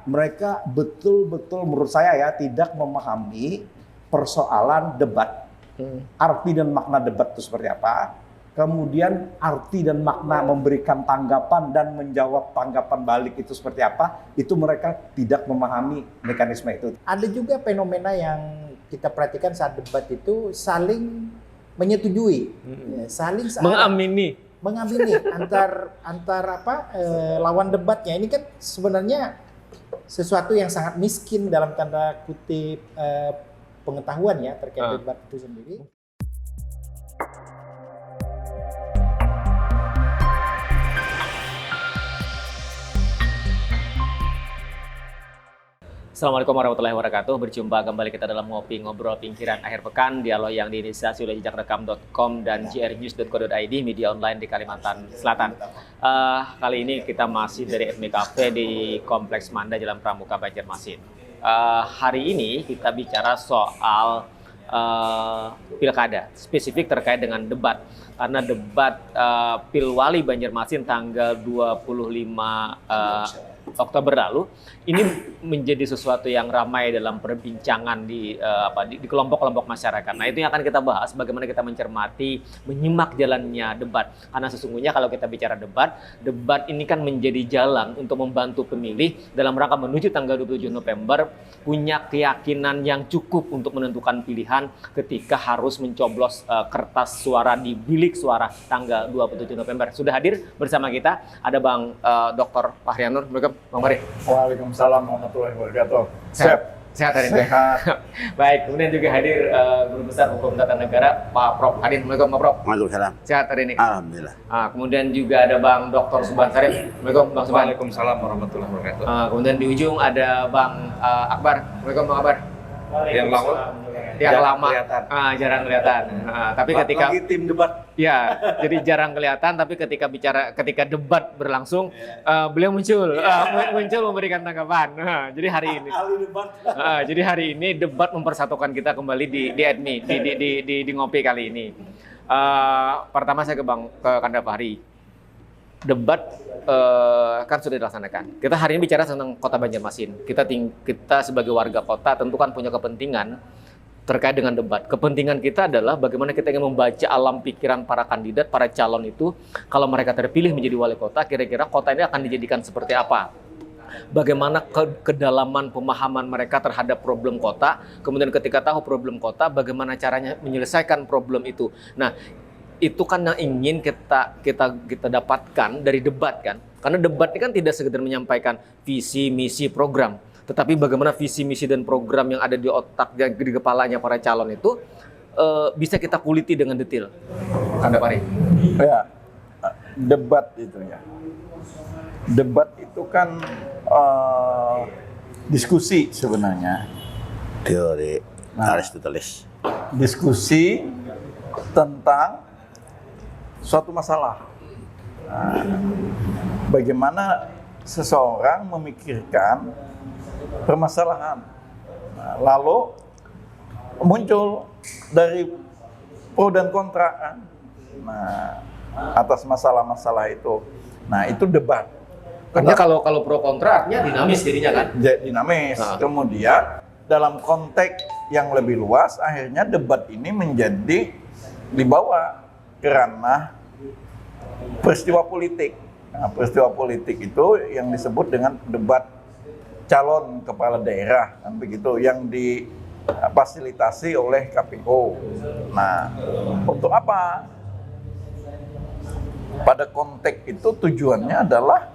mereka betul-betul menurut saya ya tidak memahami persoalan debat. Arti dan makna debat itu seperti apa? Kemudian arti dan makna memberikan tanggapan dan menjawab tanggapan balik itu seperti apa? Itu mereka tidak memahami mekanisme itu. Ada juga fenomena yang kita perhatikan saat debat itu saling menyetujui, saling mengamini antar lawan debatnya. Ini kan sebenarnya sesuatu yang sangat miskin dalam tanda kutip pengetahuan ya terkait debat itu sendiri. Assalamualaikum warahmatullahi wabarakatuh. Berjumpa kembali kita dalam Ngopi Ngobrol Pinggiran Akhir Pekan, dialog yang diinisiasi oleh jejakrekam.com dan grnews.co.id, media online di Kalimantan Selatan. Kali ini kita masih dari FB Cafe di Kompleks Manda, Jalan Pramuka, Banjarmasin. Hari ini kita bicara soal pilkada, spesifik terkait dengan debat. Karena debat Pilwali Banjarmasin tanggal 25 Oktober lalu ini menjadi sesuatu yang ramai dalam perbincangan di kelompok-kelompok masyarakat. Nah, itu yang akan kita bahas, bagaimana kita mencermati, menyimak jalannya debat. Karena sesungguhnya kalau kita bicara debat ini kan menjadi jalan untuk membantu pemilih dalam rangka menuju tanggal 27 November punya keyakinan yang cukup untuk menentukan pilihan ketika harus mencoblos kertas suara di bilik suara tanggal 27 November. Sudah hadir bersama kita ada Bang Dr. Fahri Nur. Bang Fahri. Waalaikumsalam warahmatullahi wabarakatuh. Sehat hari ini. Baik, kemudian juga hadir Guru Besar Hukum Tata Negara Pak Prof. Hadir. Assalamualaikum Pak Prof. Waalaikumsalam. Sehat hari ini. Alhamdulillah. Kemudian juga ada Bang Dr. Subhan Sarif. Assalamualaikum Bang Subhan. Waalaikumsalam warahmatullahi wabarakatuh. Kemudian di ujung ada Bang Akbar. Assalamualaikum Bang Akbar. Yang lama. Jarang kelihatan. Tapi ketika lagi tim debat. Ya, jadi jarang kelihatan. Tapi ketika debat berlangsung, beliau muncul memberikan tanggapan. Jadi hari ini, debat mempersatukan kita kembali di ADMI di ngopi kali ini. Pertama saya ke Kanda Fahri. Debat kan sudah dilaksanakan. Kita hari ini bicara tentang Kota Banjarmasin. Kita sebagai warga kota tentu kan punya kepentingan terkait dengan debat. Kepentingan kita adalah bagaimana kita ingin membaca alam pikiran para kandidat, para calon itu. Kalau mereka terpilih menjadi wali kota, kira-kira kota ini akan dijadikan seperti apa? Bagaimana kedalaman pemahaman mereka terhadap problem kota. Kemudian ketika tahu problem kota, bagaimana caranya menyelesaikan problem itu. Nah, itu kan yang ingin kita dapatkan dari debat kan. Karena debat ini kan tidak sekedar menyampaikan visi, misi, program. Tetapi bagaimana visi, misi, dan program yang ada di otak dan di kepalanya para calon itu bisa kita kuliti dengan detail. Kanda Fahri. Ya, debat itu ya. Debat itu kan diskusi sebenarnya. Teori Aristoteles. Diskusi tentang suatu masalah. Bagaimana seseorang memikirkan permasalahan. Lalu muncul dari pro dan kontra kan. Atas masalah-masalah itu. Nah, itu debat. Karena kalau pro kontra artinya dinamis jadinya kan? Dinamis. Kemudian dalam konteks yang lebih luas akhirnya debat ini menjadi dibawa ke ranah peristiwa politik. Nah, peristiwa politik itu yang disebut dengan debat calon kepala daerah, kan begitu, yang difasilitasi oleh KPU. Nah, untuk apa? Pada konteks itu tujuannya adalah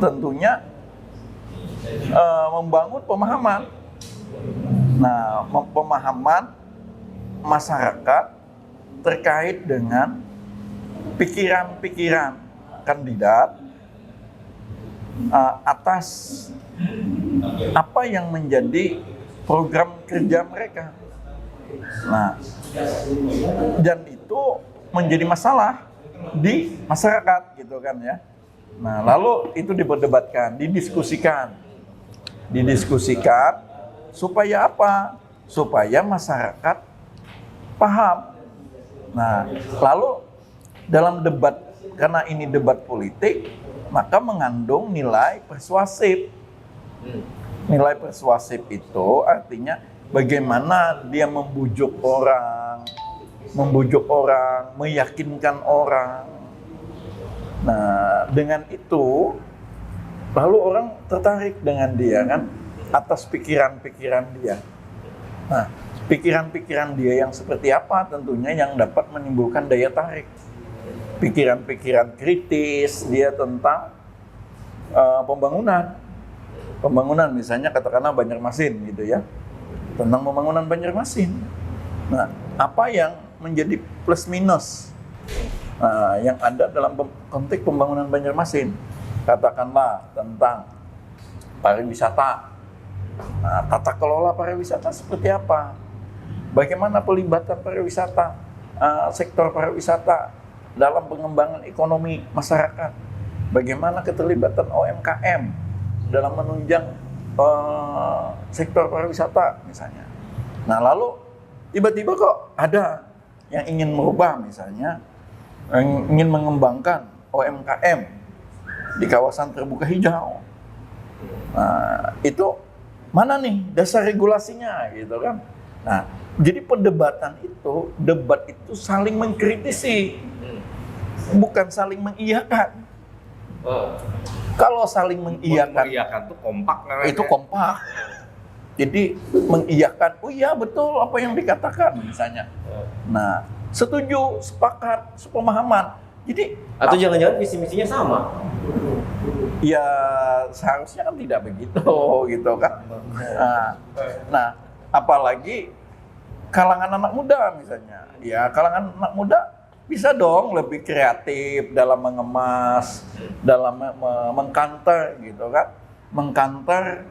tentunya membangun pemahaman. Nah, pemahaman masyarakat terkait dengan pikiran-pikiran kandidat atas apa yang menjadi program kerja mereka. Nah, dan itu menjadi masalah di masyarakat gitu kan ya. Nah, lalu itu diperdebatkan, didiskusikan supaya apa? Supaya masyarakat paham. Nah, lalu dalam debat, karena ini debat politik, maka mengandung nilai persuasif. Nilai persuasif itu artinya bagaimana dia membujuk orang, meyakinkan orang. Nah, dengan itu lalu orang tertarik dengan dia kan atas pikiran-pikiran dia. Nah, pikiran-pikiran dia yang seperti apa tentunya yang dapat menimbulkan daya tarik. Pikiran-pikiran kritis dia tentang pembangunan. Pembangunan misalnya katakanlah Banjarmasin gitu ya. Tentang pembangunan Banjarmasin. Nah, apa yang menjadi plus minus yang ada dalam konteks pembangunan Banjarmasin? Katakanlah tentang pariwisata. Nah, tata kelola pariwisata seperti apa? Bagaimana pelibatan pariwisata, sektor pariwisata dalam pengembangan ekonomi masyarakat? Bagaimana keterlibatan UMKM dalam menunjang sektor pariwisata misalnya? Nah, lalu tiba-tiba kok ada yang ingin merubah misalnya, yang ingin mengembangkan UMKM di kawasan terbuka hijau. Nah, itu mana nih dasar regulasinya gitu kan? Nah, jadi perdebatan itu, debat itu saling mengkritisi, bukan saling mengiyakan. Kalau saling mengiyakan, itu kompak namanya. itu kompak. Jadi mengiyakan, oh iya betul apa yang dikatakan misalnya. Nah, setuju, sepakat, sepemahaman. Jadi Atau jangan-jangan visi misinya sama. ya seharusnya kan tidak begitu gitu kan. Nah, apalagi kalangan anak muda misalnya. Ya kalangan anak muda bisa dong lebih kreatif dalam mengemas, dalam mengkanter gitu kan. Mengkanter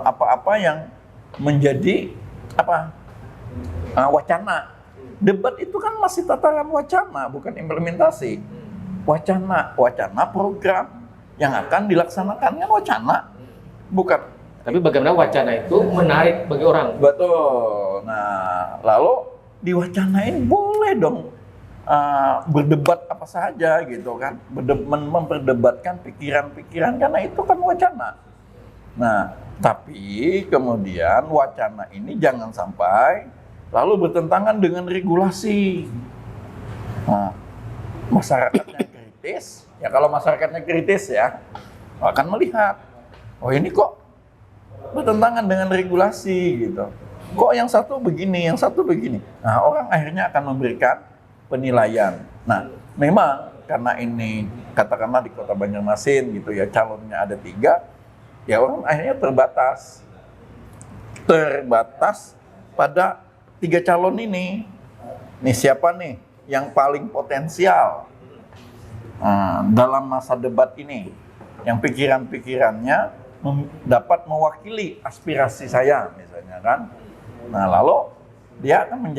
apa-apa yang menjadi wacana. Debat itu kan masih tataran wacana, bukan implementasi. Wacana program yang akan dilaksanakan kan wacana, bukan. Tapi bagaimana wacana itu menarik bagi orang? Betul. Nah, lalu diwacanain boleh dong berdebat apa saja gitu kan, memperdebatkan pikiran-pikiran karena itu kan wacana. Nah, tapi kemudian wacana ini jangan sampai lalu bertentangan dengan regulasi. Nah, masyarakatnya kritis, ya kalau masyarakatnya kritis ya akan melihat, oh ini kok bertentangan dengan regulasi gitu. Kok yang satu begini, yang satu begini. Nah, orang akhirnya akan memberikan penilaian. Nah, memang karena ini katakanlah di Kota Banjarmasin gitu ya, calonnya ada 3, ya orang akhirnya terbatas pada 3 calon ini. Nih siapa nih yang paling potensial dalam masa debat ini, yang pikiran-pikirannya dapat mewakili aspirasi saya misalnya kan. Nah, lalu dia akan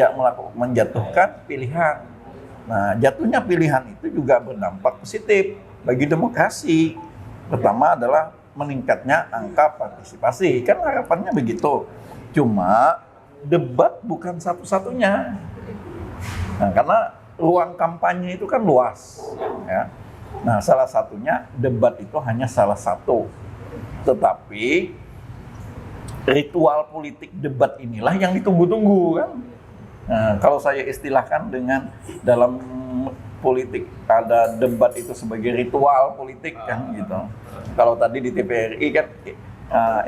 menjatuhkan pilihan. Nah, jatuhnya pilihan itu juga berdampak positif bagi demokrasi. Pertama adalah meningkatnya angka partisipasi, kan harapannya begitu. Cuma debat bukan satu-satunya. Nah, karena ruang kampanye itu kan luas, ya. Nah, salah satunya debat itu hanya salah satu. Tetapi ritual politik debat inilah yang ditunggu-tunggu kan. Nah, kalau saya istilahkan dengan dalam politik ada debat itu sebagai ritual politik kan gitu. Kalau tadi di TVRI kan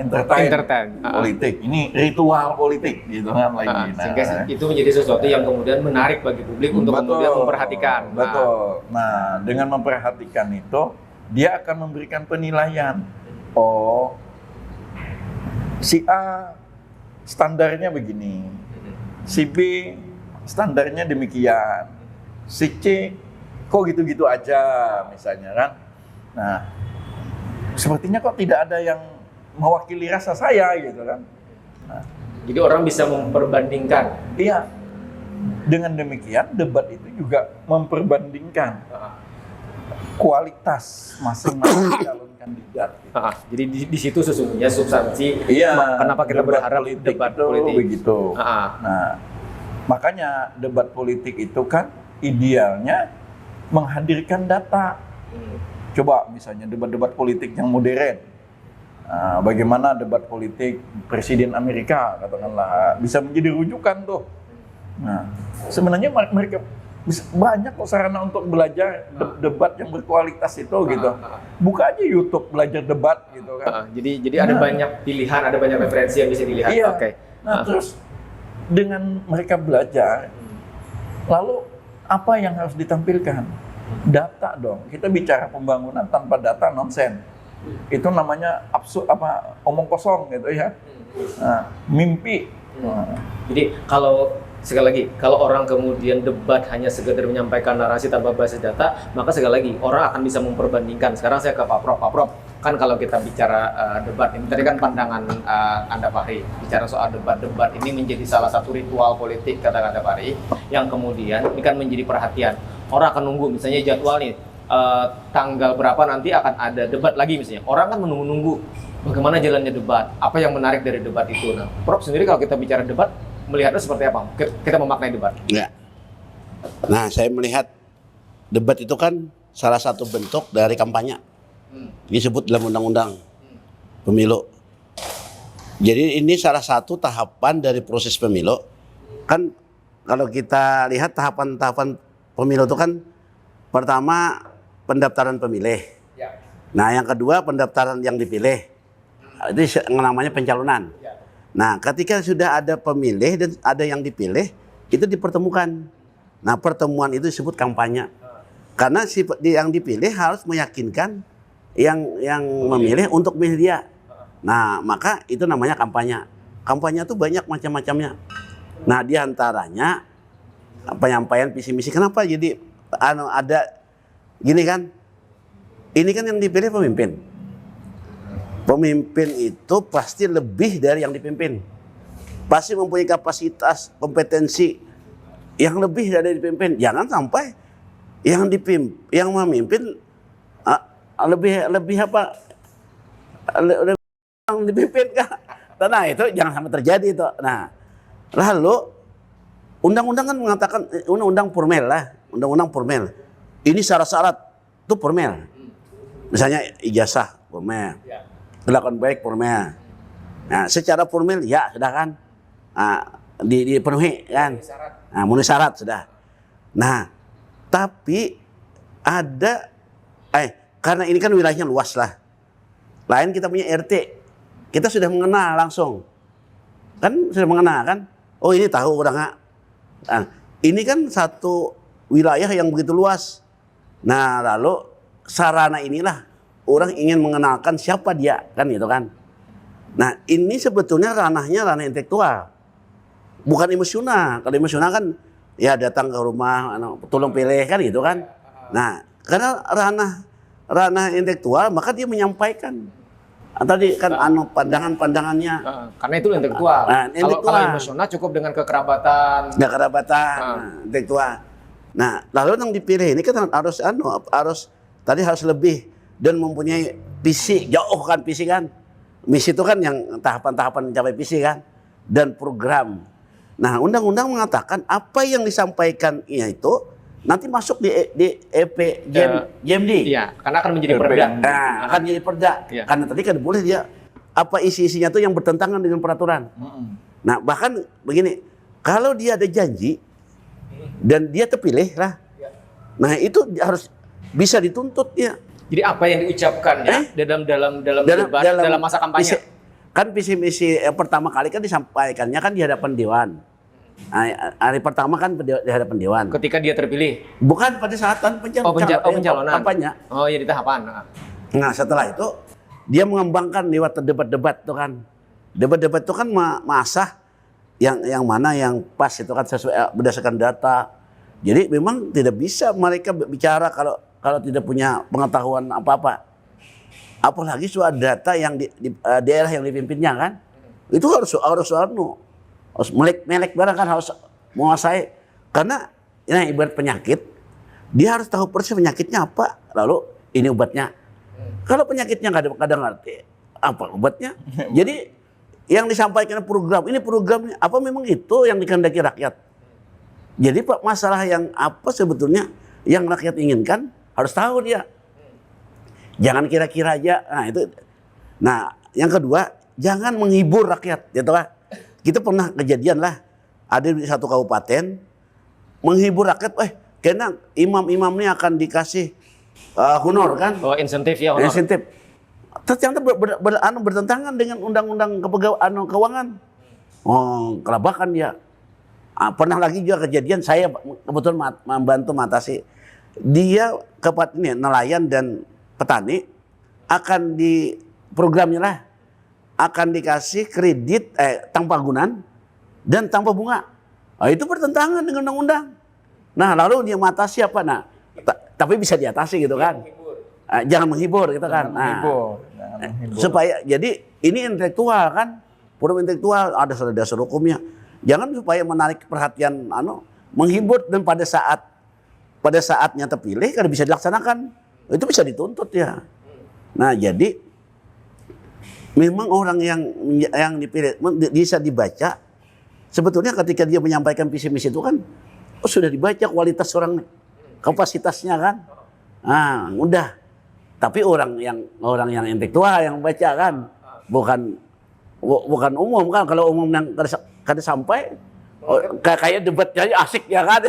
entertain politik, ini ritual politik gitu kan lagi. Sehingga itu menjadi sesuatu yang kemudian menarik bagi publik untuk kemudian memperhatikan. Betul. Nah, dengan memperhatikan itu, dia akan memberikan penilaian. Oh, si A standarnya begini, si B standarnya demikian, si C kok gitu-gitu aja misalnya kan. Nah, sepertinya kok tidak ada yang mewakili rasa saya gitu kan. Nah, jadi orang bisa memperbandingkan. Iya. Dengan demikian debat itu juga memperbandingkan kualitas masing-masing calon kandidat. Gitu. Jadi di situ sesungguhnya substansi. Iya. Kenapa kita berharap debat politik begitu. Nah, makanya debat politik itu kan idealnya menghadirkan data. Coba misalnya debat-debat politik yang modern. bagaimana debat politik Presiden Amerika katakanlah bisa menjadi rujukan tuh. Nah, sebenarnya mereka banyak kok sarana untuk belajar debat yang berkualitas itu gitu. Buka aja YouTube belajar debat gitu kan. Jadi ada banyak pilihan, ada banyak referensi yang bisa dilihat. Iya. Oke. Nah, terus dengan mereka belajar, lalu apa yang harus ditampilkan? Data dong. Kita bicara pembangunan tanpa data nonsen. Itu namanya absurd, omong kosong gitu ya. Nah, mimpi. Jadi kalau sekali lagi, kalau orang kemudian debat hanya sekedar menyampaikan narasi tanpa basis data, maka sekali lagi orang akan bisa memperbandingkan. Sekarang saya ke Pak Prof, kan kalau kita bicara debat ini, tadi kan pandangan Anda Fahri, bicara soal debat ini menjadi salah satu ritual politik kata Anda Fahri, yang kemudian ini kan menjadi perhatian. Orang akan nunggu, misalnya jadwal nih, tanggal berapa nanti akan ada debat lagi misalnya. Orang kan menunggu-nunggu bagaimana jalannya debat, apa yang menarik dari debat itu. Nah, Prof sendiri kalau kita bicara debat, melihatnya seperti apa? Kita memaknai debat. Ya. Nah, saya melihat debat itu kan salah satu bentuk dari kampanye. Disebut dalam undang-undang pemilu. Jadi ini salah satu tahapan dari proses pemilu. Kan kalau kita lihat tahapan-tahapan pemilu itu kan pertama pendaftaran pemilih. Nah, yang kedua pendaftaran yang dipilih. Itu namanya pencalonan. Nah, ketika sudah ada pemilih dan ada yang dipilih, itu dipertemukan. Nah, pertemuan itu disebut kampanye. Karena yang dipilih harus meyakinkan yang memilih untuk milih dia. Nah, maka itu namanya kampanye. Kampanye itu banyak macam-macamnya. Nah, diantaranya penyampaian visi misi. Kenapa jadi ada gini kan? Ini kan yang dipilih pemimpin. Pemimpin itu pasti lebih dari yang dipimpin. Pasti mempunyai kapasitas, kompetensi yang lebih dari yang dipimpin. Jangan sampai yang memimpin lebih yang dipimpin kan. Nah, itu jangan sampai terjadi itu. Nah, lalu undang-undang kan mengatakan undang-undang formel lah, undang-undang formel. Ini syarat-syarat itu formel. Misalnya ijazah formel. Kelakuan baik formel. Nah, secara formel ya sudah kan, dipenuhi kan, memenuhi syarat sudah. Nah, tapi ada, karena ini kan wilayahnya luas lah. Lain kita punya RT, kita sudah mengenal langsung, kan sudah mengenal kan. Oh ini tahu orangnya. Nah, ini kan satu wilayah yang begitu luas. Nah, lalu sarana inilah orang ingin mengenalkan siapa dia, kan gitu kan. Nah, ini sebetulnya ranah intelektual, bukan emosional. Kalau emosional kan ya datang ke rumah, tolong pilih kan gitu kan. Nah, karena ranah intelektual, maka dia menyampaikan. Tadi kan pandangan-pandangannya. Karena itu intelektual. Nah, Kalau emosional cukup dengan kekerabatan. Ya kerabatan, intelektual. Nah, lalu yang dipilih ini kan harus lebih dan mempunyai visi, jauh kan visi kan. Misi itu kan yang tahapan-tahapan mencapai visi kan, dan program. Nah, undang-undang mengatakan apa yang disampaikan itu nanti masuk di EP JMD. Iya, karena akan menjadi perda. Nah, akan jadi perda. Ya. Karena tadi kan boleh dia apa isi-isinya itu yang bertentangan dengan peraturan. Nah, bahkan begini, kalau dia ada janji dan dia terpilih lah. Nah, itu harus bisa dituntut ya. Jadi apa yang diucapkan ya dalam debat, dalam masa kampanye? Kan visi misi pertama kali kan disampaikannya kan di hadapan dewan. Hari pertama kan di hadapan dewan. Ketika dia terpilih? Bukan pada saat pencalonan. Kampanye. Oh ya, di tahapan. Nah, setelah itu dia mengembangkan lewat debat-debat itu kan. Debat-debat itu kan masa yang mana yang pas itu kan sesuai berdasarkan data. Jadi memang tidak bisa mereka bicara kalau tidak punya pengetahuan apa-apa. Apalagi soal data yang di daerah yang dipimpinnya kan. Itu harus melek barang kan, harus menguasai. Karena ini ibarat penyakit, dia harus tahu persis penyakitnya apa, lalu ini obatnya. Kalau penyakitnya nggak ada ngerti apa obatnya. Jadi yang disampaikan ini programnya apa, memang itu yang dikehendaki rakyat. Jadi Pak, masalah yang apa sebetulnya yang rakyat inginkan harus tahu dia. Jangan kira-kira aja. Nah, itu. Nah, yang kedua, jangan menghibur rakyat, gitu kan. Kita pernah kejadian lah, ada di satu kabupaten menghibur rakyat, kayaknya imam-imamnya akan dikasih honor kan, Oh, insentif ya, honor. insentif. Ternyata bertentangan dengan undang-undang keuangan. Oh, kelabakan dia. Pernah lagi juga kejadian, saya kebetulan membantu mengatasi. Dia nelayan dan petani akan di programnya lah, akan dikasih kredit tanpa agunan dan tanpa bunga. Itu bertentangan dengan undang-undang. Nah, lalu dia mengatasi apa? Nah, tapi bisa diatasi gitu kan. Jangan menghibur gitu kan. Menghibur. Supaya jadi ini intelektual kan, forum intelektual ada dasar hukumnya. Jangan supaya menarik perhatian, menghibur dan pada saatnya terpilih kalau bisa dilaksanakan, itu bisa dituntut ya. Nah jadi memang orang yang dipilih bisa dibaca sebetulnya ketika dia menyampaikan visi misi itu kan sudah dibaca kualitas orang, kapasitasnya kan. Nah, udah. Tapi orang yang intelektual yang baca kan, bukan umum kan. Kalau umum yang kada sampai kayak debatnya asik ya kan.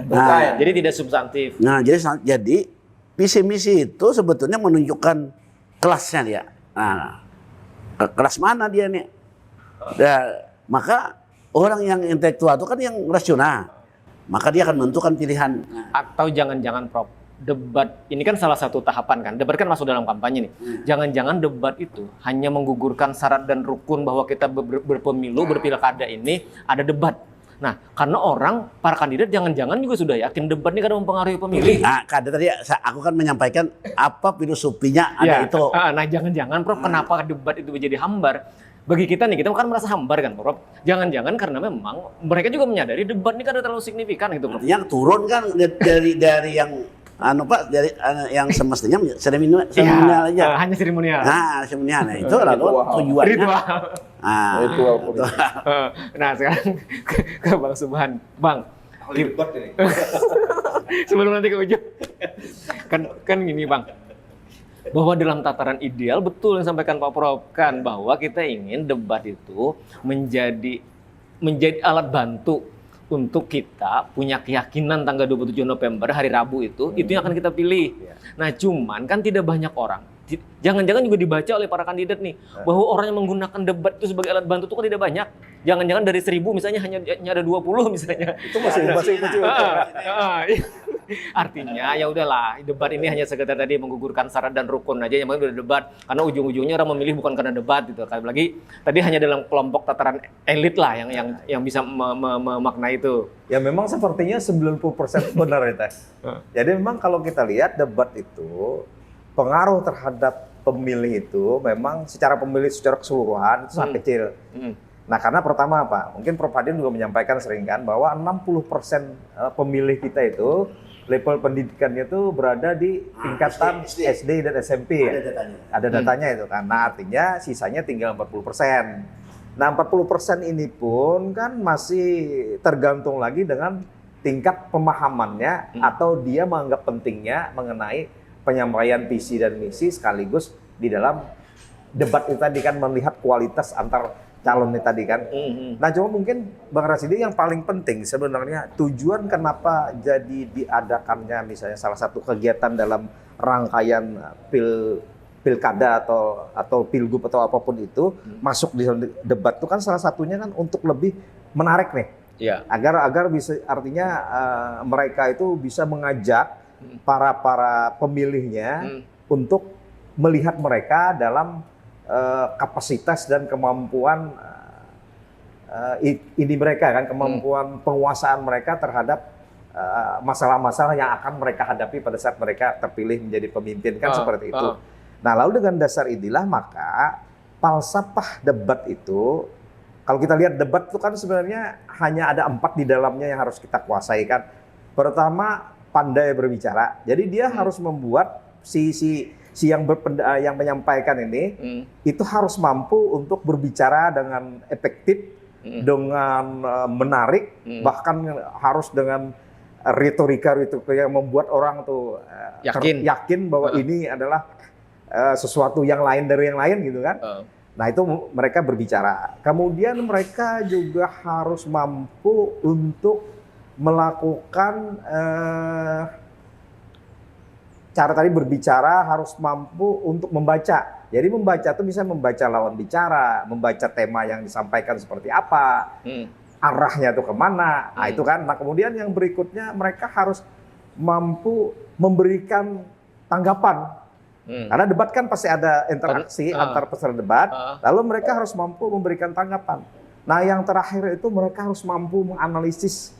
Nah, Jadi tidak substantif. Nah, jadi visi misi itu sebetulnya menunjukkan kelasnya dia. Nah, kelas mana dia nih? Maka orang yang intelektual itu kan yang rasional. Maka dia akan menentukan pilihan. Atau jangan-jangan Prof, debat ini kan salah satu tahapan kan. Debat kan masuk dalam kampanye nih. Jangan-jangan debat itu hanya menggugurkan syarat dan rukun bahwa kita berpemilu, berpilkada ini ada debat. Nah, karena para kandidat jangan-jangan juga sudah yakin debat ini kan mempengaruhi pemilih. Nah, tadi aku kan menyampaikan apa filosofinya ada itu. Nah, jangan-jangan Prof, kenapa debat itu menjadi hambar? Bagi kita nih, kita kan merasa hambar kan Prof. Jangan-jangan karena memang mereka juga menyadari debat ini kan terlalu signifikan gitu Prof. Yang turun kan dari yang Pak, dari yang semestinya seremonial aja. Hanya seremonial. Nah, seremonial itu lalu tujuannya. Ritual. Ritual. Nah, sekarang ke Bang Subhan. Bang, Debat ini. sebelum nanti ke ujung. Kan gini Bang. Bahwa dalam tataran ideal betul yang sampaikan Pak Prof kan, bahwa kita ingin debat itu menjadi alat bantu untuk kita punya keyakinan tanggal 27 November hari Rabu itu yang akan kita pilih. Nah, cuman kan tidak banyak orang. Jangan-jangan juga dibaca oleh para kandidat nih bahwa orang yang menggunakan debat itu sebagai alat bantu itu kan tidak banyak. Jangan-jangan dari 1000 misalnya hanya ada 20 misalnya. Itu masih kecil. Artinya ya udahlah, debat ini hanya sekedar tadi menggugurkan syarat dan rukun aja, yang penting udah debat, karena ujung-ujungnya orang memilih bukan karena debat gitu. Lagi tadi hanya dalam kelompok tataran elit lah yang bisa memaknai itu. Ya memang sepertinya 90% benar ya Teh. Jadi memang kalau kita lihat debat itu pengaruh terhadap pemilih itu memang secara keseluruhan itu sangat kecil. Nah, karena pertama apa? Mungkin Prof Hadin juga menyampaikan sering kan bahwa 60% pemilih kita itu level pendidikannya itu berada di tingkatan SD dan SMP ya. Ada datanya itu kan. Nah, artinya sisanya tinggal 40%. Nah, 40% ini pun kan masih tergantung lagi dengan tingkat pemahamannya atau dia menganggap pentingnya mengenai penyampaian visi dan misi sekaligus di dalam debat itu tadi kan melihat kualitas antar calonnya tadi kan. Nah, cuma mungkin Bang Rasidi yang paling penting sebenarnya tujuan kenapa jadi diadakannya misalnya salah satu kegiatan dalam rangkaian pilkada atau pilgub atau apapun itu masuk di debat itu kan salah satunya kan untuk lebih menarik nih. Iya. Agar bisa artinya mereka itu bisa mengajak para pemilihnya untuk melihat mereka dalam kapasitas dan kemampuan ini mereka kan, kemampuan penguasaan mereka terhadap masalah-masalah yang akan mereka hadapi pada saat mereka terpilih menjadi pemimpin kan seperti itu. Nah, lalu dengan dasar inilah maka falsafah debat itu, kalau kita lihat debat itu kan sebenarnya hanya ada 4 di dalamnya yang harus kita kuasai kan. Pertama, pandai berbicara. Jadi dia harus membuat si yang menyampaikan ini itu harus mampu untuk berbicara dengan efektif, dengan menarik, bahkan harus dengan retorika yang membuat orang tuh yakin bahwa ini adalah sesuatu yang lain dari yang lain gitu kan. Nah itu mereka berbicara. Kemudian mereka juga harus mampu untuk melakukan cara tadi berbicara, harus mampu untuk membaca. Jadi membaca itu bisa membaca lawan bicara, membaca tema yang disampaikan seperti apa, arahnya itu kemana. Nah itu kan. Nah kemudian yang berikutnya mereka harus mampu memberikan tanggapan. Karena debat kan pasti ada interaksi antar peserta debat, lalu mereka harus mampu memberikan tanggapan. Nah yang terakhir itu mereka harus mampu menganalisis,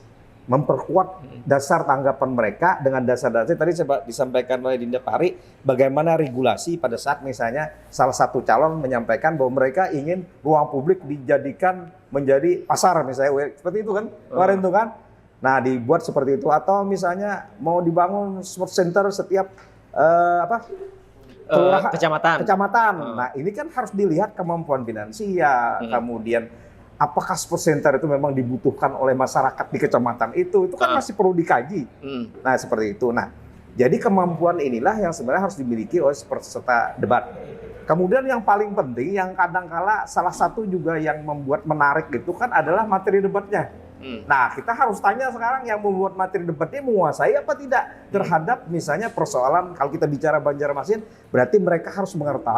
memperkuat dasar tanggapan mereka dengan dasar-dasar tadi disampaikan oleh Dinda Pari, bagaimana regulasi pada saat misalnya salah satu calon menyampaikan bahwa mereka ingin ruang publik dijadikan menjadi pasar misalnya, seperti itu kan kemarin itu kan. Nah dibuat seperti itu, atau misalnya mau dibangun sport center setiap kecamatan. Nah ini kan harus dilihat kemampuan finansial, kemudian apakah sport center itu memang dibutuhkan oleh masyarakat di kecamatan itu kan masih perlu dikaji. Nah seperti itu. Nah jadi kemampuan inilah yang sebenarnya harus dimiliki oleh peserta debat. Kemudian yang paling penting, yang kadangkala salah satu juga yang membuat menarik itu kan adalah materi debatnya. Nah, kita harus tanya sekarang yang membuat materi debatnya menguasai apa tidak terhadap misalnya persoalan, kalau kita bicara Banjarmasin, berarti mereka harus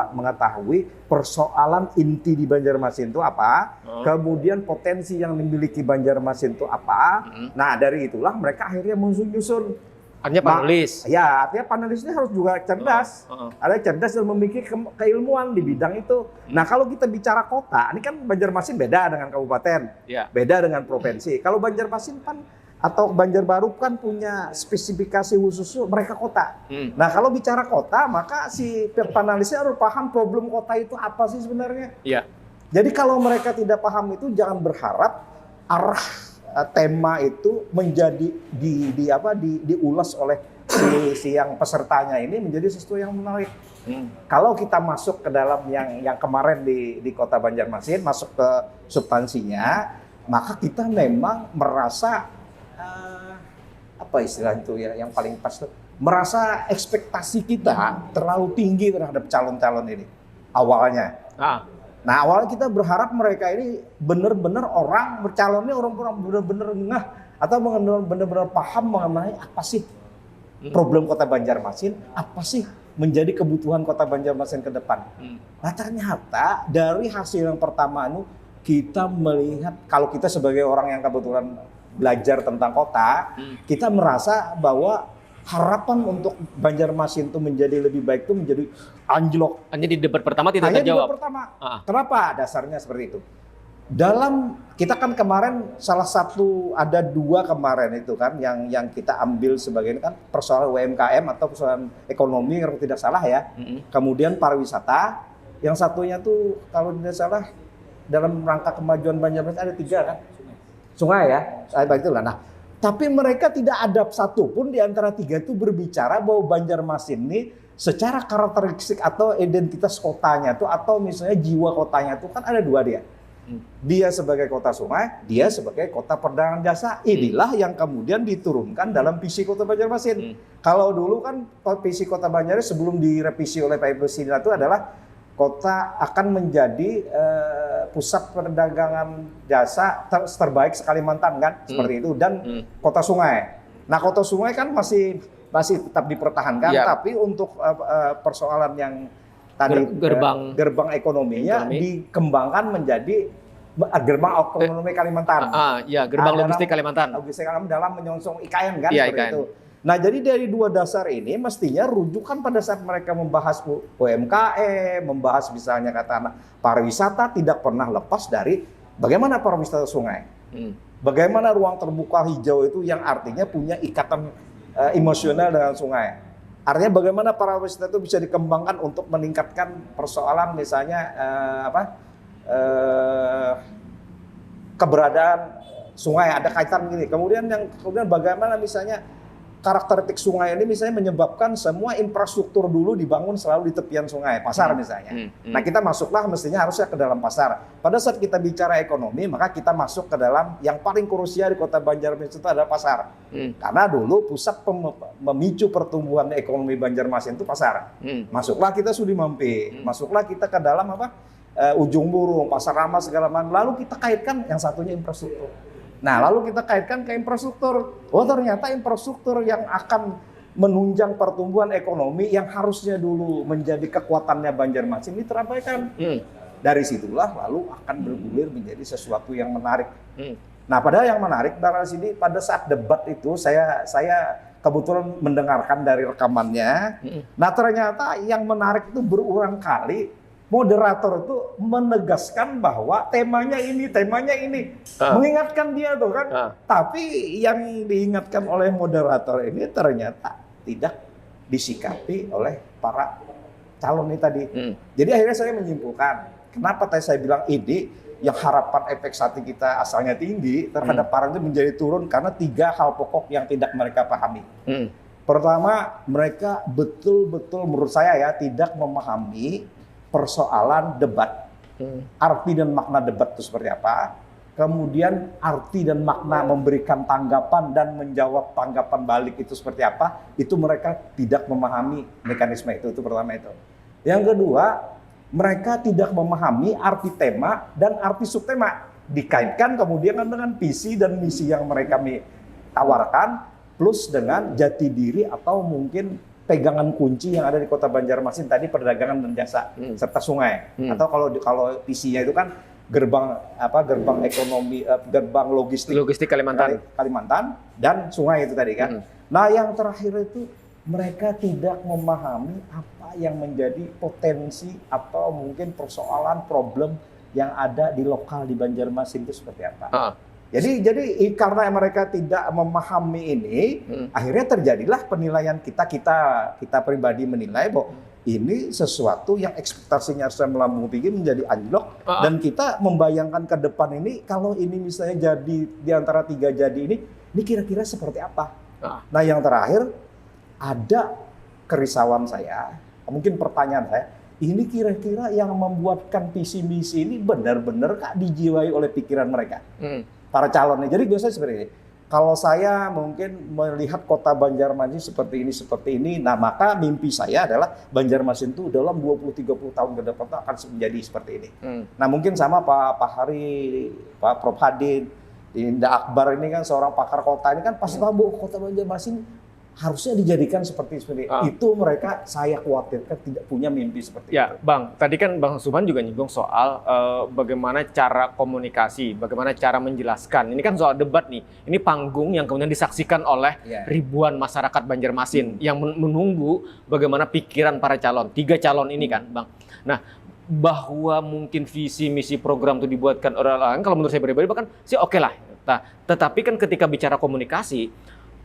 mengetahui persoalan inti di Banjarmasin itu apa, kemudian potensi yang dimiliki Banjarmasin itu apa. Nah, dari itulah mereka akhirnya menyusun. Artinya panelis. Ya, artinya panelisnya harus juga cerdas. Ada cerdas dan memiliki keilmuan di bidang itu. Nah, kalau kita bicara kota, ini kan Banjarmasin beda dengan kabupaten, beda dengan provinsi. Kalau Banjarmasin kan atau Banjarbaru kan punya spesifikasi khusus mereka kota. Nah, kalau bicara kota, maka si panelisnya harus paham problem kota itu apa sih sebenarnya. Jadi kalau mereka tidak paham itu, jangan berharap arah tema itu menjadi diulas oleh si yang pesertanya ini menjadi sesuatu yang menarik. Kalau kita masuk ke dalam yang kemarin di Kota Banjarmasin, masuk ke substansinya, maka kita memang merasa apa istilah itu ya yang paling pas, merasa ekspektasi kita terlalu tinggi terhadap calon-calon ini awalnya. Nah awalnya kita berharap mereka ini benar-benar orang bercalonnya orang-orang benar-benar ngeh atau benar-benar paham mengenai apa sih problem Kota Banjarmasin, apa sih menjadi kebutuhan Kota Banjarmasin ke depan. Nah ternyata dari hasil yang pertama itu kita melihat, kalau kita sebagai orang yang kebetulan belajar tentang kota, kita merasa bahwa harapan untuk Banjarmasin itu menjadi lebih baik itu menjadi anjlok. Hanya di debat pertama tidak terjawab. Hanya di debat pertama. Kenapa? Dasarnya seperti itu. Dalam kita kan kemarin salah satu ada dua kemarin itu kan yang kita ambil sebagai kan persoalan UMKM atau persoalan ekonomi kalau tidak salah ya. Kemudian pariwisata. Yang satunya tuh kalau tidak salah dalam rangka kemajuan Banjarmasin ada 3 kan. Sungai ya. Itulah. Nah, tapi mereka tidak ada satupun di antara 3 itu berbicara bahwa Banjarmasin ini secara karakteristik atau identitas kotanya itu atau misalnya jiwa kotanya itu kan ada 2 dia. Dia sebagai kota sungai, dia sebagai kota perdagangan jasa. Inilah yang kemudian diturunkan dalam visi Kota Banjarmasin. Kalau dulu kan visi Kota Banjarmasin sebelum direvisi oleh Pak Presiden itu adalah kota akan menjadi pusat perdagangan jasa terbaik sekalimantan kan, seperti itu, dan kota sungai. Nah kota sungai kan masih tetap dipertahankan, tapi untuk persoalan yang tadi gerbang ekonominya dikembangkan menjadi gerbang ekonomi Kalimantan. Gerbang logistik Kalimantan. Logistik Kalimantan dalam menyongsong IKN kan, seperti IKN. itu. Nah, jadi dari 2 dasar ini mestinya rujukan pada saat mereka membahas UMKM, membahas misalnya kata pariwisata tidak pernah lepas dari bagaimana pariwisata sungai. Bagaimana ruang terbuka hijau itu yang artinya punya ikatan emosional dengan sungai. Artinya bagaimana pariwisata itu bisa dikembangkan untuk meningkatkan persoalan misalnya keberadaan sungai, ada kaitan gini. Kemudian bagaimana misalnya karakteristik sungai ini misalnya menyebabkan semua infrastruktur dulu dibangun selalu di tepian sungai, pasar misalnya. Nah kita masuklah mestinya harusnya ke dalam pasar. Pada saat kita bicara ekonomi, maka kita masuk ke dalam yang paling krusial di kota Banjarmasin itu adalah pasar. Karena dulu pusat memicu pertumbuhan ekonomi Banjarmasin itu pasar. Masuklah kita Sudi Mampi, masuklah kita ke dalam Ujung Burung, Pasar Rama segala macam. Lalu kita kaitkan yang satunya infrastruktur. Nah, lalu kita kaitkan ke infrastruktur. Oh, ternyata infrastruktur yang akan menunjang pertumbuhan ekonomi yang harusnya dulu menjadi kekuatannya Banjarmasin ini terabaikan. Dari situlah lalu akan bergulir menjadi sesuatu yang menarik. Nah, padahal yang menarik dari sini pada saat debat itu saya kebetulan mendengarkan dari rekamannya. Nah, ternyata yang menarik itu berulang kali moderator itu menegaskan bahwa temanya ini, mengingatkan dia tuh kan. Tapi yang diingatkan oleh moderator ini ternyata tidak disikapi oleh para calon ini tadi. Jadi akhirnya saya menyimpulkan, kenapa tadi saya bilang ini yang harapan efek sati kita asalnya tinggi terhadap para itu menjadi turun karena 3 hal pokok yang tidak mereka pahami. Pertama, mereka betul-betul menurut saya ya tidak memahami persoalan debat, arti dan makna debat itu seperti apa, kemudian arti dan makna memberikan tanggapan dan menjawab tanggapan balik itu seperti apa, itu mereka tidak memahami mekanisme itu pertama itu. Yang kedua, mereka tidak memahami arti tema dan arti subtema, dikaitkan kemudian dengan visi dan misi yang mereka tawarkan, plus dengan jati diri atau mungkin pegangan kunci yang ada di kota Banjarmasin tadi, perdagangan dan jasa serta sungai. Atau kalau visinya itu kan gerbang ekonomi, gerbang logistik Kalimantan dan sungai itu tadi kan. Nah, yang terakhir itu mereka tidak memahami apa yang menjadi potensi atau mungkin persoalan problem yang ada di lokal di Banjarmasin itu seperti apa. Jadi karena mereka tidak memahami ini, akhirnya terjadilah penilaian kita pribadi menilai bahwa ini sesuatu yang ekspektasinya harusnya melambung tinggi menjadi anjlok, dan kita membayangkan ke depan ini kalau ini misalnya jadi di antara 3 jadi ini kira-kira seperti apa. Nah, yang terakhir ada kerisauan saya, mungkin pertanyaan saya, ini kira-kira yang membuatkan visi misi ini benar-benar dijiwai oleh pikiran mereka. Para calonnya. Jadi biasanya seperti ini. Kalau saya mungkin melihat kota Banjarmasin seperti ini, nah maka mimpi saya adalah Banjarmasin itu dalam 20-30 tahun ke depan akan menjadi seperti ini. Nah mungkin sama Pak Hari, Pak Prof Hadin, Indah Akbar ini kan seorang pakar kota ini kan pasti tahu bahwa kota Banjarmasin harusnya dijadikan seperti itu. Mereka saya khawatirkan tidak punya mimpi seperti itu. Bang, tadi kan Bang Subhan juga nyinggung soal bagaimana cara komunikasi, bagaimana cara menjelaskan. Ini kan soal debat nih. Ini panggung yang kemudian disaksikan oleh ribuan masyarakat Banjarmasin yang menunggu bagaimana pikiran para calon. 3 calon ini kan, Bang. Nah, bahwa mungkin visi misi program itu dibuatkan orang lain, kalau menurut saya pribadi bahkan sih oke lah. Nah, tetapi kan ketika bicara komunikasi,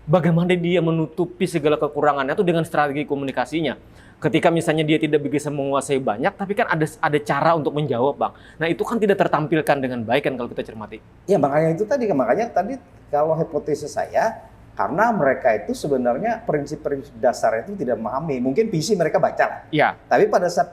bagaimana dia menutupi segala kekurangannya itu dengan strategi komunikasinya. Ketika misalnya dia tidak bisa menguasai banyak, tapi kan ada cara untuk menjawab, Bang. Nah, itu kan tidak tertampilkan dengan baik kan kalau kita cermati. Ya, makanya tadi kalau hipotesis saya, karena mereka itu sebenarnya prinsip-prinsip dasar itu tidak memahami. Mungkin visi mereka baca lah. Iya. Tapi pada saat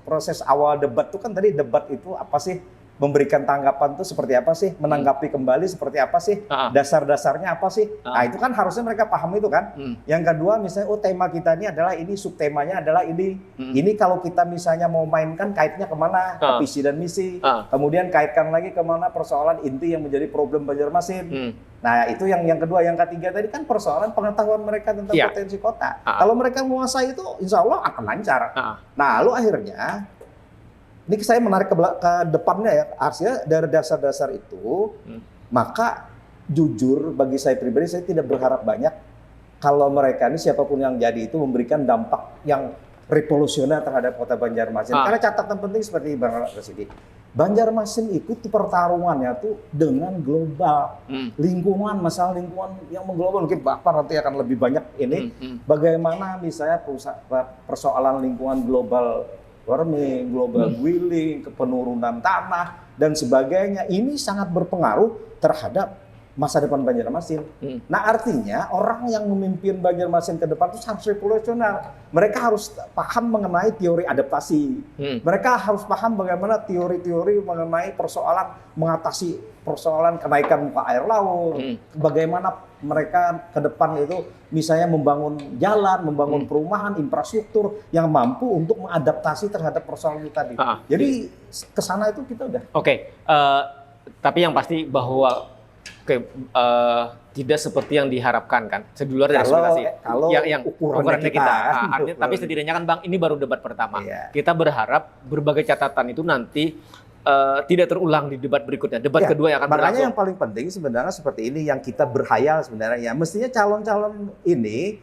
proses awal debat itu kan tadi debat itu apa sih? Memberikan tanggapan itu seperti apa sih, menanggapi kembali seperti apa sih, dasar-dasarnya apa sih. Nah itu kan harusnya mereka paham itu kan. Yang kedua misalnya, tema kita ini adalah ini, subtemanya adalah ini. Ini kalau kita misalnya mau mainkan kaitnya kemana, ke visi dan misi. Kemudian kaitkan lagi kemana persoalan inti yang menjadi problem Banjarmasin. Nah itu yang kedua. Yang ketiga tadi kan persoalan pengetahuan mereka tentang potensi kota. Kalau mereka menguasai itu insya Allah akan lancar. Nah lalu akhirnya, ini saya menarik ke depannya ya, artinya dari dasar-dasar itu, maka jujur bagi saya pribadi, saya tidak berharap banyak kalau mereka ini siapapun yang jadi itu memberikan dampak yang revolusioner terhadap kota Banjarmasin. Karena catatan penting seperti Bang Rasidi, Banjarmasin ikut pertarungannya tuh dengan global, lingkungan, masalah lingkungan yang mengglobal, mungkin Bapak nanti akan lebih banyak ini, bagaimana misalnya persoalan lingkungan global, warming, global dwelling, penurunan tanah dan sebagainya, ini sangat berpengaruh terhadap masa depan Banjarmasin. Nah, artinya orang yang memimpin Banjarmasin ke depan itu harus revolusioner. Mereka harus paham mengenai teori adaptasi. Mereka harus paham bagaimana teori-teori mengenai persoalan mengatasi persoalan kenaikan muka air laut. Bagaimana mereka ke depan itu misalnya membangun jalan, membangun perumahan, infrastruktur yang mampu untuk mengadaptasi terhadap persoalan itu tadi. Jadi ke sana itu kita udah. Oke, tapi yang pasti bahwa tidak seperti yang diharapkan kan, sedular dari ekspektasi. Kalau yang ukurannya kita. Artinya, tapi ukuran. setidaknya kan Bang, ini baru debat pertama. Iya. Kita berharap berbagai catatan itu nanti tidak terulang di debat berikutnya. Debat Ya, kedua yang akan makanya berlangsung. yang paling penting sebenarnya seperti ini yang kita berhayal sebenarnya. Mestinya calon-calon ini,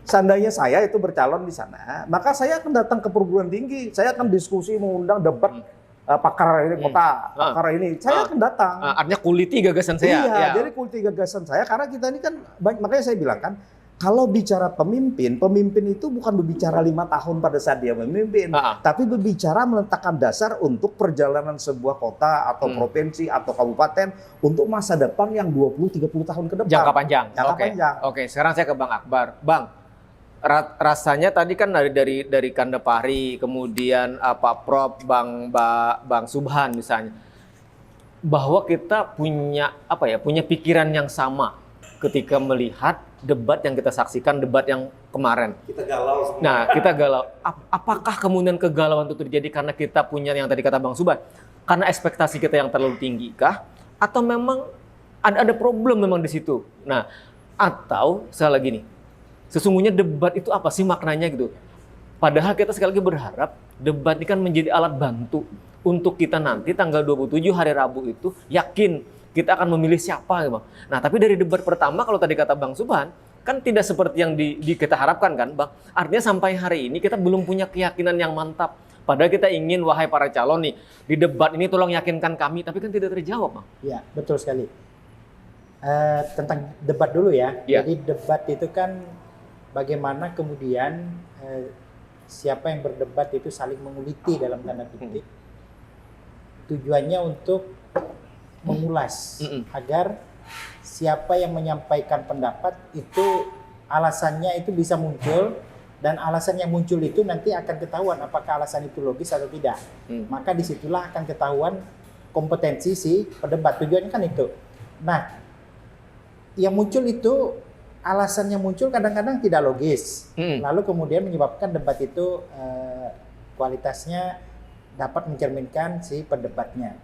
seandainya saya itu bercalon di sana, maka saya akan datang ke perguruan tinggi, saya akan diskusi, mengundang debat pakar ini kota, pakar ini, saya akan datang. Artinya kuliti gagasan saya. Iya, Ya. jadi kulti gagasan saya karena kita ini kan makanya saya bilang kan kalau bicara pemimpin itu bukan berbicara 5 tahun pada saat dia memimpin, tapi berbicara meletakkan dasar untuk perjalanan sebuah kota atau provinsi atau kabupaten untuk masa depan yang 20-30 tahun ke depan. Jangka panjang. Jangka Oke. panjang. Oke, sekarang saya ke Bang Akbar. Bang, rasanya tadi kan dari Kanda Fahri, kemudian Pak Prof, Bang Subhan misalnya, bahwa kita punya punya pikiran yang sama ketika melihat debat yang kita saksikan, debat yang kemarin. Kita galau. Nah, kita galau. Apakah kemudian kegalauan itu terjadi karena kita punya yang tadi kata Bang Subhan, karena ekspektasi kita yang terlalu tinggi kah? Atau memang ada problem memang di situ? Nah, atau sekali lagi nih, sesungguhnya debat itu apa sih maknanya gitu? Padahal kita sekali lagi berharap debat ini kan menjadi alat bantu untuk kita nanti tanggal 27 hari Rabu itu yakin kita akan memilih siapa gitu, Bang. Nah, tapi dari debat pertama kalau tadi kata Bang Subhan kan tidak seperti yang kita harapkan kan, Bang. Artinya sampai hari ini kita belum punya keyakinan yang mantap. Padahal kita ingin, wahai para calon nih, di debat ini tolong yakinkan kami, tapi kan tidak terjawab, Bang. Ya, betul sekali. Tentang debat dulu ya. Ya. Jadi debat itu kan bagaimana kemudian siapa yang berdebat itu saling menguliti dalam tanda kutip. Tujuannya untuk mengulas agar siapa yang menyampaikan pendapat itu alasannya itu bisa muncul, dan alasan yang muncul itu nanti akan ketahuan apakah alasan itu logis atau tidak. Maka disitulah akan ketahuan kompetensi si pendebat. Tujuannya kan itu. Nah, yang muncul itu alasannya muncul kadang-kadang tidak logis, lalu kemudian menyebabkan debat itu kualitasnya dapat mencerminkan si pendebatnya.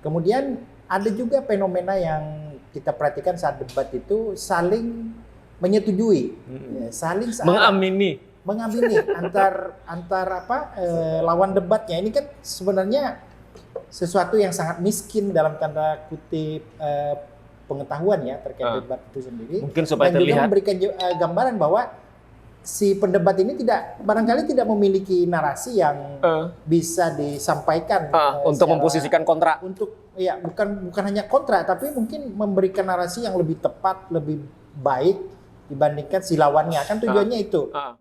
Kemudian ada juga fenomena yang kita perhatikan saat debat itu saling menyetujui, saling mengamini antar lawan debatnya. Ini kan sebenarnya sesuatu yang sangat miskin dalam tanda kutip pengetahuan ya terkait debat itu sendiri. Mungkin supaya dan juga terlihat memberikan gambaran bahwa si pendebat ini barangkali tidak memiliki narasi yang bisa disampaikan untuk memposisikan kontra. Untuk bukan hanya kontra, tapi mungkin memberikan narasi yang lebih tepat, lebih baik dibandingkan si lawannya. Kan tujuannya itu.